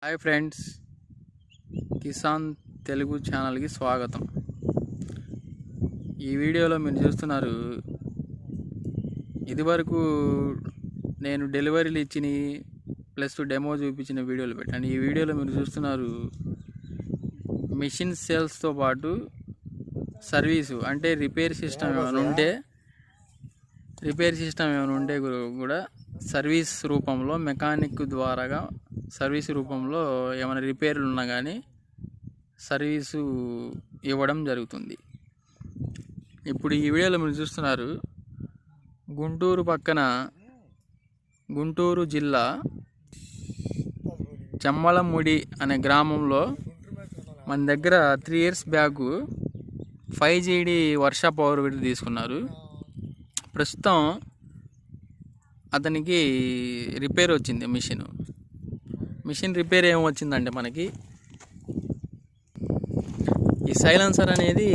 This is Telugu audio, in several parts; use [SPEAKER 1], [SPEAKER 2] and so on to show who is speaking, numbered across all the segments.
[SPEAKER 1] హాయ్ ఫ్రెండ్స్, కిసాన్ తెలుగు ఛానల్కి స్వాగతం. ఈ వీడియోలో మీరు చూస్తున్నారు, ఇదివరకు నేను డెలివరీలు ఇచ్చిన ప్లస్ డెమో చూపించిన వీడియోలు పెట్టాను. ఈ వీడియోలో మీరు చూస్తున్నారు మిషన్ సేల్స్తో పాటు సర్వీసు, అంటే రిపేర్ సిస్టమ్ ఏమైనా ఉంటే కూడా సర్వీస్ రూపంలో మెకానిక్ ద్వారాగా సర్వీస్ రూపంలో ఏమైనా రిపేర్లు ఉన్నా కానీ సర్వీసు ఇవ్వడం జరుగుతుంది. ఇప్పుడు ఈ వీడియోలో మీరు చూస్తున్నారు, గుంటూరు జిల్లా చెమ్మలముడి అనే గ్రామంలో మన దగ్గర 3 years బ్యాక్ 5GD వర్ష పవర్ విడి తీసుకున్నారు. ప్రస్తుతం అతనికి రిపేర్ వచ్చింది. మిషన్ రిపేర్ ఏమొచ్చిందంటే, మనకి ఈ సైలెన్సర్ అనేది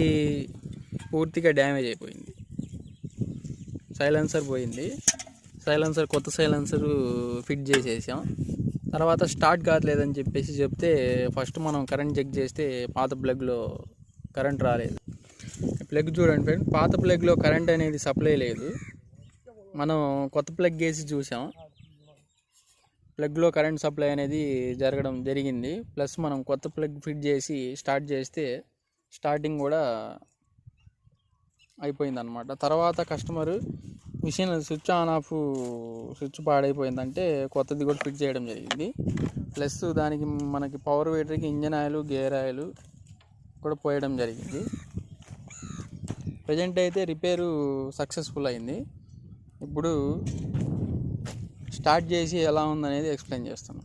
[SPEAKER 1] పూర్తిగా డ్యామేజ్ అయిపోయింది. సైలెన్సర్ పోయింది. కొత్త సైలెన్సర్ ఫిట్ చేసేసాం. తర్వాత స్టార్ట్ కావట్లేదని చెప్తే ఫస్ట్ మనం కరెంట్ చెక్ చేస్తే పాత ప్లగ్లో కరెంట్ రాలేదు. ప్లగ్ చూడండి ఫ్రెండ్, పాత ప్లగ్లో కరెంట్ అనేది సప్లై లేదు. మనం కొత్త ప్లగ్ వేసి చూసాం, ప్లగ్లో కరెంట్ సప్లై అనేది జరిగింది. ప్లస్ మనం కొత్త ప్లగ్ ఫిట్ చేసి స్టార్ట్ చేస్తే స్టార్టింగ్ కూడా అయిపోయింది అన్నమాట. తర్వాత customer machine switch on off switch పాడైపోయిందంటే కొత్తది కూడా ఫిట్ చేయడం జరిగింది. ప్లస్ దానికి మనకి పవర్ వీడర్కి ఇంజన్ ఆయిల్, గేర్ ఆయిల్ కూడా పోయడం జరిగింది. ప్రజెంట్ అయితే రిపేరు సక్సెస్ఫుల్ అయింది. ఇప్పుడు స్టార్ట్ చేసి ఎలా ఉందనేది ఎక్స్ప్లెయిన్ చేస్తాను.